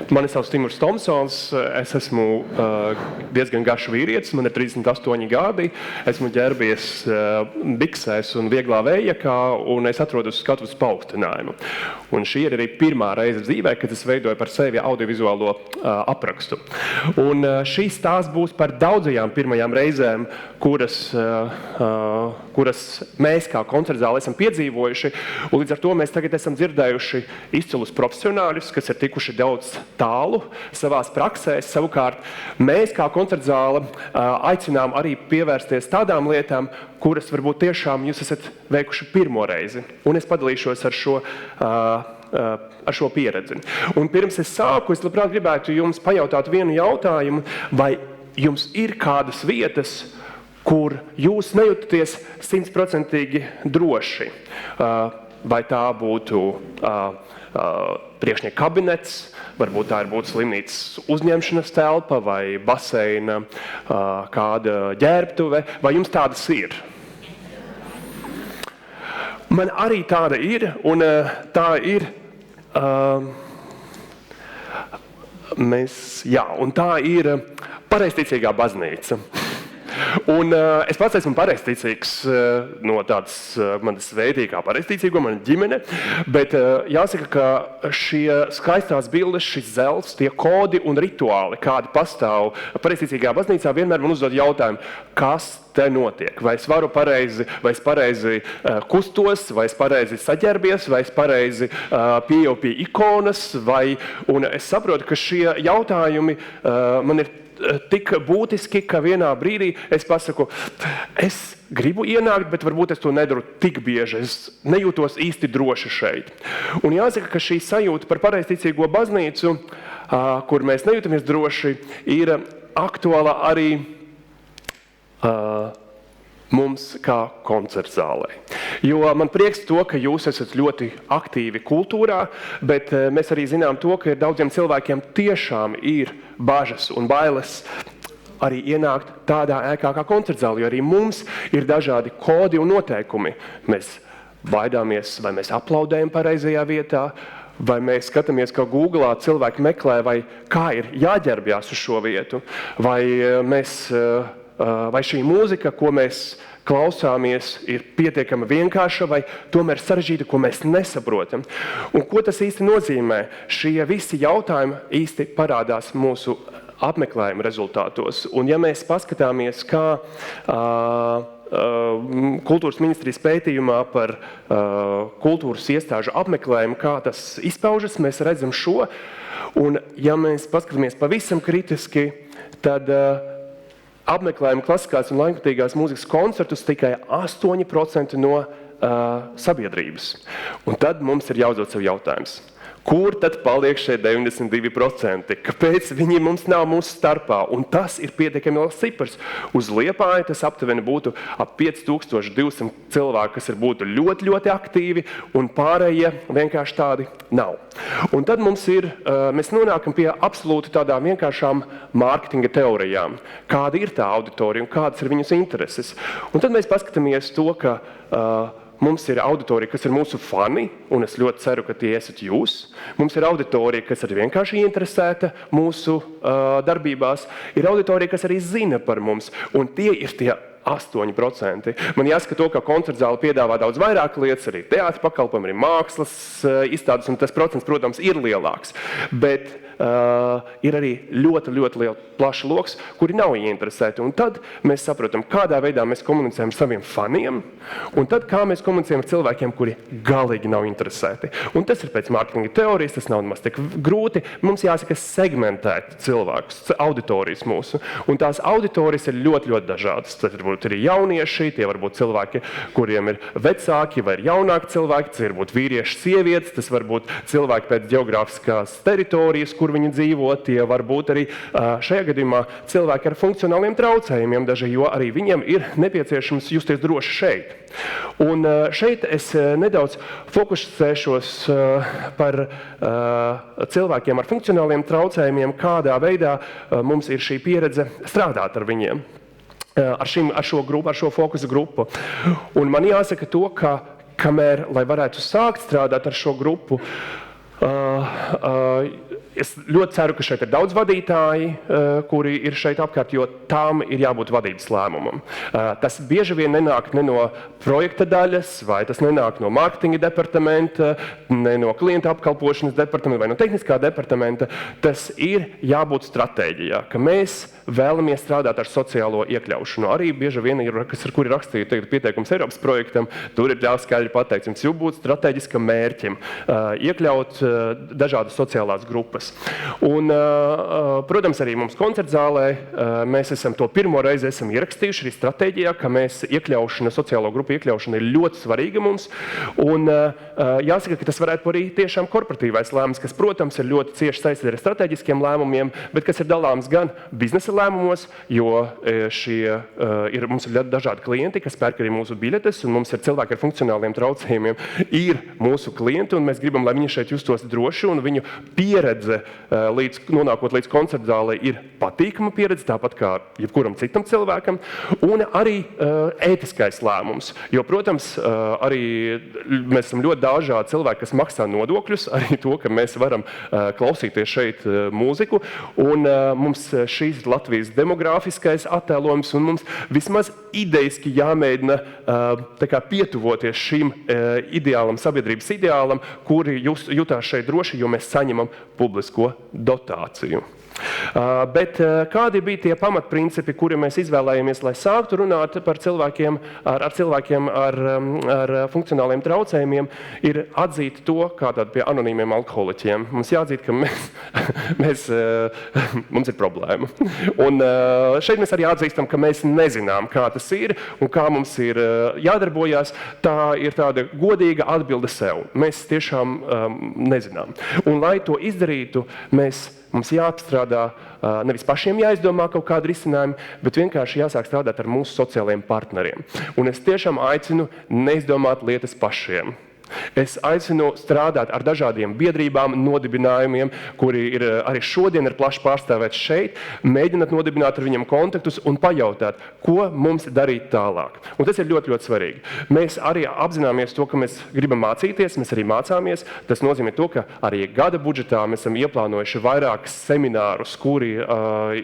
Mani sauc Timurs Tomsons, es esmu diezgan garš vīrietis, man ir 38 gadi, esmu ģērbies biksēs un vieglā vējjakā, un es atrodos skatuves paaugstinājumu. Un šī ir arī pirmā reize dzīvē, kad es veidoju par sevi audiovizuālo aprakstu. Un šīs stāsts būs par daudzajām pirmajām reizēm, kuras mēs kā koncertzāle esam piedzīvojuši, un līdz ar to mēs tagad esam dzirdējuši izcilus profesionāļus, kas ir tikuši daudz tālu savās praksēs. Savukārt mēs kā koncertzāle aicinām arī pievērsties tādām lietām, kuras varbūt tiešām jūs esat veikuši pirmo reizi. Un es padalīšos ar šo pieredzi. Un pirms es sāku, es labprāt gribētu jums pajautāt vienu jautājumu, vai jums ir kādas vietas, kur jūs nejūtaties 100% droši. Vai tā būtu priekšnieka kabinets, varbūt tā ir būtu slimnīcas uzņemšanas telpa vai baseina kāda ģērbtuve, vai jums tādas ir? Man arī tāda ir, un tā ir un tā ir pareizticīgā baznīca. Un es pats esmu pareizticīgs no tādas manas veidīgā pareizticīgo, mana ģimene, bet jāsaka, ka šie skaistās bildes, šis zelts, tie kodi un rituāli, kādi pastāv pareizticīgā baznīcā, vienmēr man uzdod jautājumu, kas te notiek? Vai es varu pareizi, vai es pareizi kustos, vai es pareizi saģērbies, vai es pareizi pieeju pie ikonas, un es saprotu, ka šie jautājumi man ir tik būtiski, ka vienā brīdī es pasaku, es gribu ienākt, bet varbūt es to nedaru tik bieži, es nejūtos īsti droši šeit. Un jāsaka, ka šī sajūta par pareizticīgo baznīcu, kur mēs nejūtamies droši, ir aktuāla arī mums kā koncertzālē. Jo man prieks to, ka jūs esat ļoti aktīvi kultūrā, bet mēs arī zinām to, ka daudziem cilvēkiem tiešām ir bažas un bailes arī ienākt tādā ēkā kā koncertzāle, jo arī mums ir dažādi kodi un noteikumi. Mēs baidāmies, vai mēs aplaudējam pareizajā vietā, vai mēs skatāmies, kā Googlā cilvēki meklē, vai kā ir jāģērbjās uz šo vietu, vai šī mūzika, ko mēs klausāmies, ir pietiekami vienkārša vai tomēr sarežģīta, ko mēs nesaprotam. Un ko tas īsti nozīmē? Šie visi jautājumi īsti parādās mūsu apmeklējuma rezultātos. Un ja mēs paskatāmies, kā kultūras ministrijas pētījumā par kultūras iestāžu apmeklējumu, kā tas izpaužas, mēs redzam šo. Un ja mēs paskatāmies pavisam kritiski, tad apmeklējam klasiskās un laikmatīgās mūzikas koncertus tikai 8% no sabiedrības. Un tad mums ir jāuzdod sev jautājums. Kur tad paliek šie 92%? Kāpēc viņi mums nav mūsu starpā? Un tas ir pietiekami liels cipars. Uz Liepāju tas aptuveni būtu ap 5200 cilvēku, kas būtu ļoti, ļoti aktīvi, un pārējie vienkārši tādi nav. Un tad mēs nonākam pie absolūti tādām vienkāršām mārketinga teorijām. Kāda ir tā auditorija un kādas ir viņas intereses? Un tad mēs paskatāmies to, ka mums ir auditorija, kas ir mūsu fani, un es ļoti ceru, ka tie esat jūs. Mums ir auditorija, kas ir vienkārši interesēta mūsu darbībās. Ir auditorija, kas arī zina par mums, un tie ir tie 8%. Man jāsaka to, ka koncertzāle piedāvā daudz vairāk lietas, arī teātra pakalpojumi, arī mākslas izstādes, un tas procents, protams, ir lielāks. Bet ir arī ļoti, ļoti plašs loks, kuri nav ieinteresēti. Un tad mēs saprotam, kādā veidā mēs komunicējam ar saviem faniem, un tad kā mēs komunicējam ar cilvēkiem, kuri galīgi nav interesēti. Un tas ir pēc mārketinga teorijas, tas nav nemaz tik grūti. Mums jāsaka segmentēt cilvēkus, auditorijas mūsu. Un tās auditorijas ir ļoti, ļoti dažādas. Tas varbūt arī jaunieši, tie varbūt cilvēki, kuriem ir vecāki vai ir jaunāki cilvēki, tas varbūt vīrieši, sievietes, tas varbūt cilvēki pēc geogrāfiskās teritorijas, kur viņi dzīvo, tie var būt arī šajā gadījumā cilvēki ar funkcionāliem traucējumiem daži, jo arī viņiem ir nepieciešams justies droši šeit. Un šeit es nedaudz fokusēšos par cilvēkiem ar funkcionāliem traucējumiem, kādā veidā mums ir šī pieredze strādāt ar viņiem, ar šo fokusa grupu. Un man jāsaka to, ka kamēr, lai varētu sākt strādāt ar šo grupu, Es ļoti ceru, ka šeit ir daudz vadītāji, kuri ir šeit apkārt, jo tām ir jābūt vadības lēmumam. Tas bieži vien nenāk ne no projekta daļas, vai tas nenāk no mārketinga departamenta, ne no klienta apkalpošanas departamenta vai no tehniskā departamenta. Tas ir jābūt stratēģijā, ka mēs vēlamies strādāt ar sociālo iekļaušanu. Arī bieži vien ir, kur ir rakstīja pieteikums Eiropas projektam, tur ir skaidri pateikts, jums jābūt strateģiskam mērķim, iekļaut dažādas sociālās grupas. Un, protams, arī mums koncertzālē mēs esam to pirmo reizi ierakstījuši arī stratēģijā, ka mēs sociālo grupu iekļaušana ir ļoti svarīga mums. Un jāsaka, ka tas varētu arī tiešām korporatīvais lēmums, kas, protams, ir ļoti cieši saistīts ar strateģiskiem lēmumiem, bet kas ir dalāms gan biznesa lēmumos, jo mums ir dažādi klienti, kas pērk arī mūsu biļetes, un mums ir cilvēki ar funkcionāliem traucējumiem, ir mūsu klienti, un mēs gribam, lai viņi šeit justos droši, un viņu pieredze, nonākot līdz koncertzālei, ir patīkama pieredze, tāpat kā jebkuram citam cilvēkam, un arī ētiskais lēmums. Jo, protams, arī mēs esam ļoti dažādi cilvēki, kas maksā nodokļus, arī to, ka mēs varam klausīties šeit mūziku, un mums šīs Latvijas demogrāfiskais attēlojums, un mums vismaz idejiski jāmēģina pietuvoties šim ideālam, sabiedrības ideālam, kuri jutās šeit droši, jo mēs saņemam publisko dotāciju. Bet kādi bija tie pamatprincipi, kuri mēs izvēlējāmies, lai sāktu runāt par cilvēkiem ar funkcionāliem traucējumiem, ir atzīt to, kā tādu pie anonīmiem alkoholiķiem. Mums jāatzīt, ka mums ir problēma. Un šeit mēs arī atzīstam, ka mēs nezinām, kā tas ir un kā mums ir jādarbojās. Tā ir tāda godīga atbilde sev. Mēs tiešām nezinām. Un, lai to izdarītu, mums jāapstrādā, nevis pašiem jāizdomā kaut kādu risinājumu, bet vienkārši jāsāk strādāt ar mūsu sociālajiem partneriem. Un es tiešām aicinu neizdomāt lietas pašiem. Es aicinu strādāt ar dažādiem biedrībām, nodibinājumiem, kuri ir arī šodien ir plaši pārstāvēti šeit, mēģināt nodibināt ar viņiem kontaktus un pajautāt, ko mums darīt tālāk. Un tas ir ļoti, ļoti svarīgi. Mēs arī apzināmies to, ka mēs gribam mācīties, mēs arī mācāmies. Tas nozīmē to, ka arī gada budžetā mēs esam ieplānojuši vairākus seminārus, kuri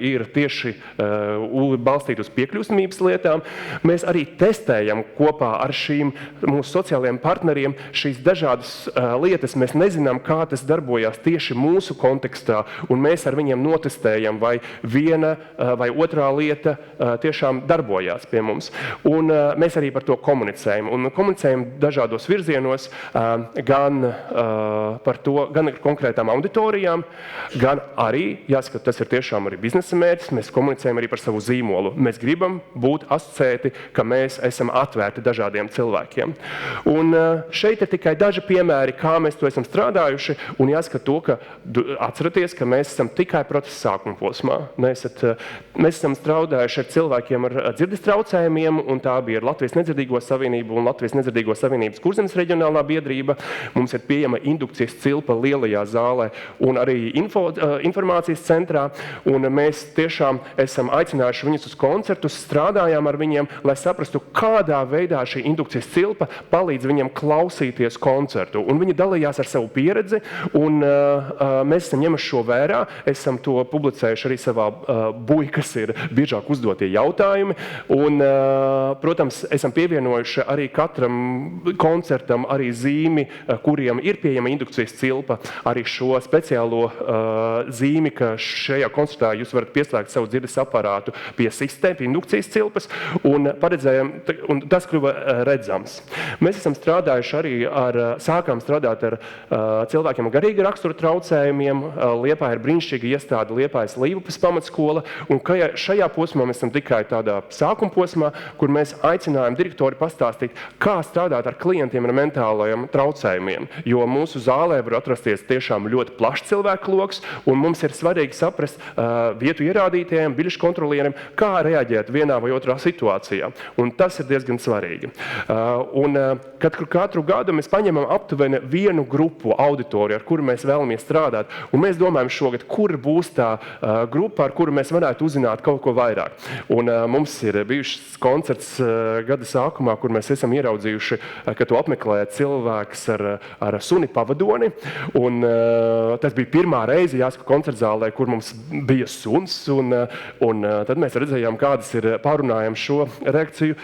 ir tieši balstīti uz piekļūstamības lietām. Mēs arī testējam kopā ar šīm mūsu sociālajiem partneriem šīs dažādas lietas. Mēs nezinām, kā tas darbojās tieši mūsu kontekstā, un mēs ar viņiem notestējam, vai viena vai otrā lieta tiešām darbojās pie mums. Un mēs arī par to komunicējam. Un komunicējam dažādos virzienos, gan par to, gan ar konkrētām auditorijām, gan arī, jāsaka, tas ir tiešām arī biznesa mērķis, mēs komunicējam arī par savu zīmolu. Mēs gribam būt asociēti, ka mēs esam atvērti dažādiem cilvēkiem. Un šeit ir tikai daži piemēri, kā mēs to esam strādājuši, un jāsaka to, ka atceraties, ka mēs esam tikai procesa sākuma posmā. Mēs esam strādājuši ar cilvēkiem ar dzirdes traucējumiem, un tā bija Latvijas nedzirdīgo savienība un Latvijas nedzirdīgo savienības Kurzemes reģionālā biedrība. Mums ir pieejama indukcijas cilpa lielajā zālē un arī informācijas centrā, un mēs tiešām esam aicinājuši viņus uz koncertus, strādājām ar viņiem, lai saprastu, kādā veidā šī indukcijas cilpa palīdz viņiem klausīties koncertu. Un viņi dalījās ar savu pieredzi, un mēs esam ņemuši šo vērā, esam to publicējuši arī savā kas ir biežāk uzdotie jautājumi, un, protams, esam pievienojuši arī katram koncertam arī zīmi, kuriem ir pieejama indukcijas cilpa, arī šo speciālo zīmi, ka šajā koncertā jūs varat pieslēgt savu dzirdes aparātu pie sistēma, pie indukcijas cilpas, un tas kļuva redzams. Mēs esam strādājuši arī sākām strādāt ar cilvēkiem ar garīga rakstura traucējumiem. Liepāja ir brīnišķīga iestāde Liepājas Līvupas pamatskola, un šajā posmā mēs esam tikai tādā sākuma posmā, kur mēs aicinājām direktori pastāstīt, kā strādāt ar klientiem ar mentālajiem traucējumiem, jo mūsu zālē var atrasties tiešām ļoti plašs cilvēku loks, un mums ir svarīgi saprast vietu ierādītājiem, biļešu kontrolieriem, kā reaģēt vienā vai otrā situācijā, un tas ir diezgan svarīgi. Un katru gadu gadu mēs paņemam aptuveni vienu grupu auditoriju, ar kuru mēs vēlamies strādāt, un mēs domājam šogad, kur būs tā grupa, ar kuru mēs varētu uzzināt kaut ko vairāk. Un mums ir bijušas koncerts gada sākumā, kur mēs esam ieraudzījuši, ka to apmeklē cilvēks ar suni pavadoni, un tas bija pirmā reize, jāsaka, koncertzālē, kur mums bija suns, un tad mēs redzējām, kādas ir, pārunājam šo reakciju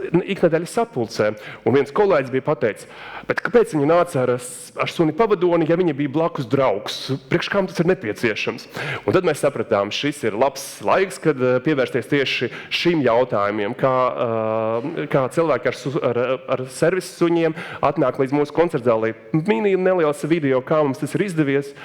iknedēļas sapulcē. Un viens kolēģis bija pateicis, bet kāpēc viņi nāca ar suni pavadoni, ja viņi bija blakus draugs? Priekš kām tas ir nepieciešams? Un tad mēs sapratām, šis ir labs laiks, kad pievērsties tieši šim jautājumiem, kā cilvēki ar servisa suņiem atnāk līdz mūsu koncertzālē. Mini neliels video, kā mums tas ir izdevies.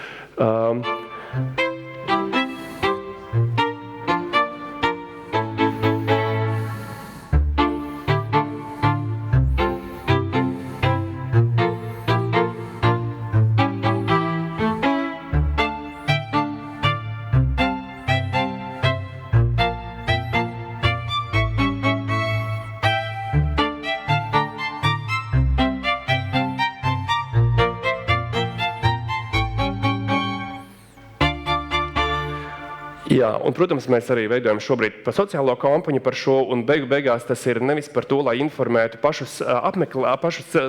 Jā, un, protams, mēs arī veidojam šobrīd par sociālo kampaņu par šo, un beigās tas ir nevis par to, lai informētu pašus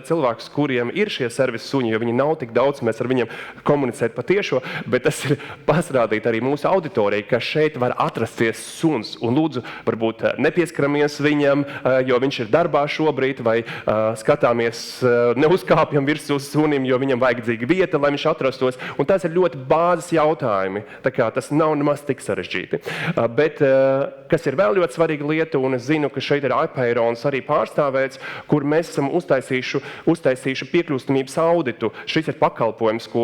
cilvēkus, kuriem ir šie servisa suņi, jo viņi nav tik daudz, mēs ar viņiem komunicēt patiešo, bet tas ir pasrādīt arī mūsu auditorijai, ka šeit var atrasties suns, un lūdzu, varbūt nepieskaramies viņam, jo viņš ir darbā šobrīd, vai skatāmies, neuzkāpjam virsū sunim, jo viņam vajadzīga vieta, lai viņš atrastos, un tas ir ļoti bāzes jautājumi, tā kā tas nav nemaz tik sarežģīti. Bet, kas ir vēl ļoti svarīga lieta, un es zinu, ka šeit ir Apeirons arī pārstāvēts, kur mēs esam uztaisījuši piekļūstamības auditu. Šis ir pakalpojums, ko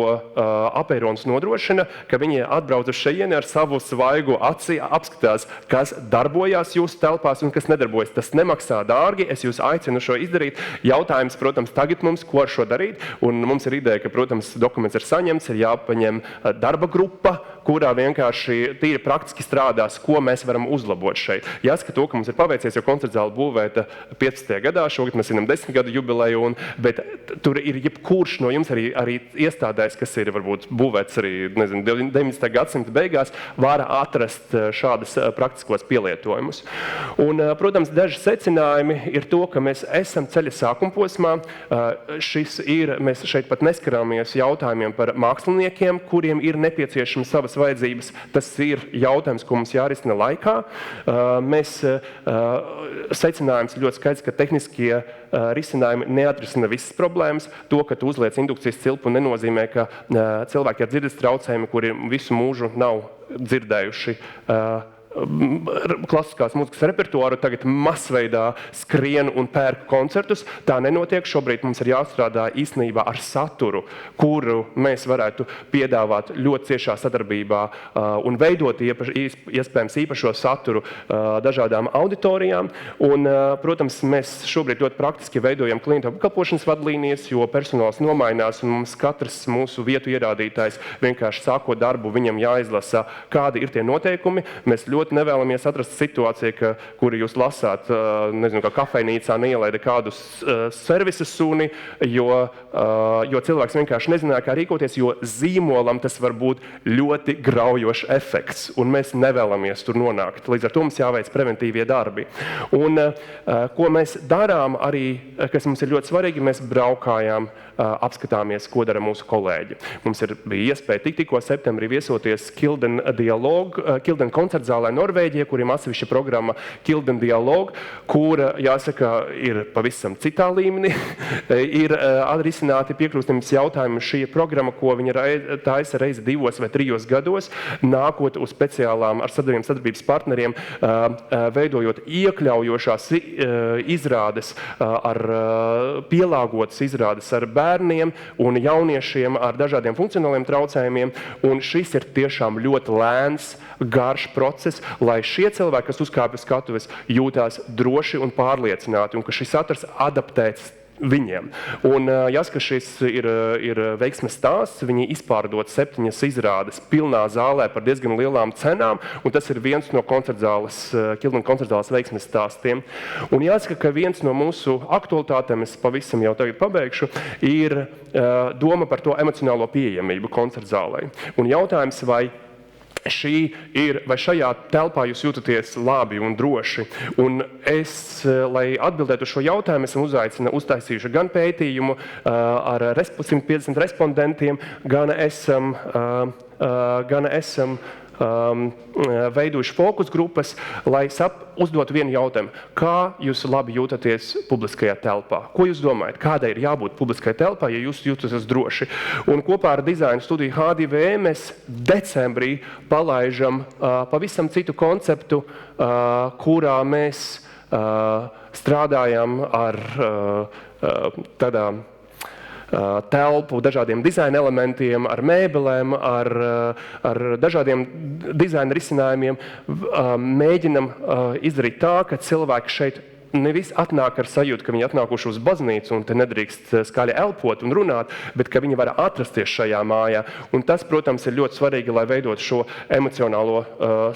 Apeirons nodrošina, ka viņi atbrauc uz šejieni ar savu svaigu aci, apskatās, kas darbojās jūsu telpās un kas nedarbojas. Tas nemaksā dārgi, es jūs aicinu šo izdarīt. Jautājums, protams, tagad mums, ko ar šo darīt, un mums ir ideja, ka, protams, dokuments ir saņemts, ir jāpaņem darba grupa, kurā vienkārši tīri praktiski strādās, ko mēs varam uzlabot šeit. Jāsaka to, ka mums ir paveicies, jo koncertzāle būvēta 15. gadā, šogad mēs esam 10 gadu jubileju, bet tur ir jebkurš no jums arī iestādēs, kas ir varbūt būvēts arī, 19. gadsimta beigās, var atrast šādas praktiskos pielietojumus. Un, protams, daži secinājumi ir to, ka mēs esam ceļa sākumposmā. Mēs šeit pat neskarāmies jautājumiem par māksliniekiem, kuriem ir nepieciešama savas vajadzības. Tas ir jautājums, ko mums jārisina laikā. Secinājums ļoti skaidrs, ka tehniskie risinājumi neatrisina visas problēmas. To, ka tu uzliec indukcijas cilpu, nenozīmē, ka cilvēki ar dzirdes traucējumi, kuri visu mūžu nav dzirdējuši klasiskās mūzikas repertuāru, tagad masveidā skrien un pērk koncertus. Tā nenotiek. Šobrīd mums ir jāstrādā īstenībā ar saturu, kuru mēs varētu piedāvāt ļoti ciešā sadarbībā un veidot iespējams īpašo saturu dažādām auditorijām. Un, protams, mēs šobrīd ļoti praktiski veidojam klientu apkalpošanas vadlīnijas, jo personāls nomainās un mums katrs mūsu vietu ierādītājs vienkārši sākot darbu, viņam jāizlasa, kādi ir tie noteikumi. Mēs ļoti nevēlamies atrast situāciju, kuru jūs lasāt, kā kafejnīcā neielaida kādu servisa suni, jo cilvēks vienkārši nezināja, kā rīkoties, jo zīmolam tas var būt ļoti graujošs efekts, un mēs nevēlamies tur nonākt. Līdz ar to mums jāveic preventīvie darbi. Un ko mēs darām arī, kas mums ir ļoti svarīgi, mēs braukājām, apskatāmies, ko dara mūsu kolēģi. Mums bija iespēja tikko septembrī viesoties Kilden koncertzālē Norvēģijā, kuriem atsevišķa programma Kilden Dialog, kura, jāsaka, ir pavisam citā līmenī. Ir atrisināti piekļūstamības jautājumi. Šī programma, ko viņa taisa reizi 2 vai 3 gados, nākot uz speciālām ar sadarbības partneriem, veidojot iekļaujošās izrādes, pielāgotas izrādes ar bērniem un jauniešiem ar dažādiem funkcionāliem traucējumiem. Un šis ir tiešām ļoti lēns, garš process, lai šie cilvēki, kas uzkāpj uz skatuves, jūtās droši un pārliecināti, un ka šis saturs adaptēts viņiem. Un jāsaka, šis ir veiksmes stāsts. Viņi izpārdot 7 izrādes pilnā zālē par diezgan lielām cenām, un tas ir viens no Kilvina koncertzāles veiksmes stāstiem. Un jāsaka, ka viens no mūsu aktualitātēm, es pavisam jau tagad pabeigšu, ir doma par to emocionālo pieejamību koncertzālei. Un jautājums, vai šajā telpā jūs jūtaties labi un droši. Un es, lai atbildētu uz šo jautājumu, esam uztaisījuši gan pētījumu ar 150 respondentiem, gan esam veidojuši fokus grupas, lai uzdot vienu jautājumu. Kā jūs labi jūtaties publiskajā telpā? Ko jūs domājat? Kādai ir jābūt publiskajai telpā, ja jūs jūtaties droši? Un kopā ar dizaina studiju H2V mēs decembrī palaižam pavisam citu konceptu, kurā mēs strādājam ar tādām telpu, dažādiem dizaina elementiem, ar mēbelēm, ar dažādiem dizaina risinājumiem. Mēģinam izdarīt tā, ka cilvēki šeit nevis atnāk ar sajūtu, ka viņi atnākuši uz baznīcu un te nedrīkst skaļi elpot un runāt, bet ka viņi var atrasties šajā mājā. Un tas, protams, ir ļoti svarīgi, lai veidot šo emocionālo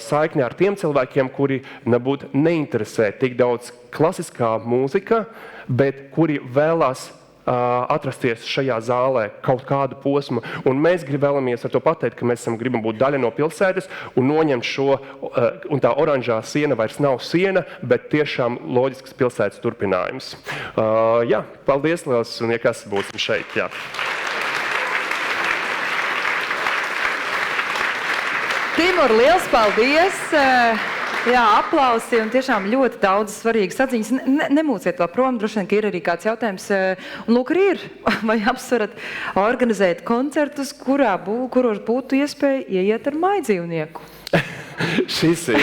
saikni ar tiem cilvēkiem, kuri nebūtu neinteresē tik daudz klasiskā mūzika, bet kuri vēlās atrasties šajā zālē kaut kādu posmu. Un mēs vēlamies ar to pateikt, ka mēs gribam būt daļa no pilsētas un noņemt šo, un tā oranžā siena vairs nav siena, bet tiešām loģisks pilsētas turpinājums. Jā, paldies liels, un ja kas būsim šeit. Jā. Timur, liels paldies! Jā, aplausi un tiešām ļoti daudz svarīgas atziņas. Nemūciet vēl prom, droši vien, ka ir arī kāds jautājums. Un lūk, arī ir, vai apsverat organizēt koncertus, kuros būtu iespēja ieiet ar mājdzīvnieku? Šis ir...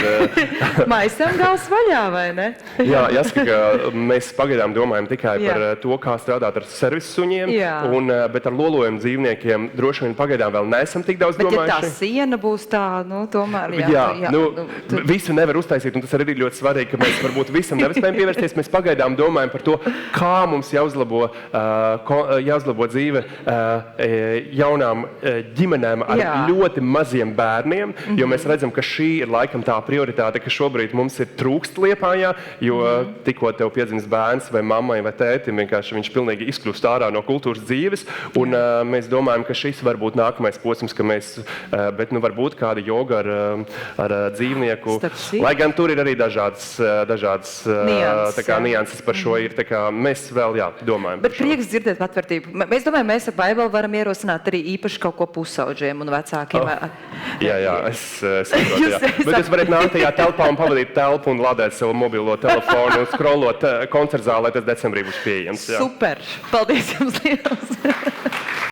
Maisam gals vaļā, vai ne? Jā, jāsaka, ka mēs pagaidām domājam tikai par to, kā strādāt ar servisu suņiem, bet ar lolojumu dzīvniekiem droši vien pagaidām vēl neesam tik daudz domājuši. Bet ja tā siena būs tā, tomēr visu nevar uztaisīt, un tas arī ir ļoti svarīgi, ka mēs varbūt visam nevaspējam pievērsties. Mēs pagaidām domājam par to, kā mums jāuzlabo dzīve jaunām ģimenēm ar ļoti maziem bērniem, jo mēs redzam, ka šī ir laikam tā prioritāte, ka šobrīd mums ir trūkst Liepājā, jo tikko tev piedzimst bērns vai mammai vai tētim, vienkārši viņš pilnīgi izkļūst ārā no kultūras dzīves, un mēs domājam, ka šis var būt nākamais posms, ka mēs, bet varbūt kāda joga ar dzīvnieku, lai gan tur ir arī dažādas nianses par šo ir, tā kā mēs vēl, domājam. Bet prieks dzirdēt atvērtību. Mēs domājam, mēs ar Baibeli varam ierosināt arī īpaši kaut ko pusauģiem un vecākiem. Jā, es saprotu. Bet jūs varat nākt tajā telpā un pavadīt telpu un lādēt savu mobilo telefonu un scrollot koncertzālē, tas decembrī būs pieejams. Super! Paldies jums liels!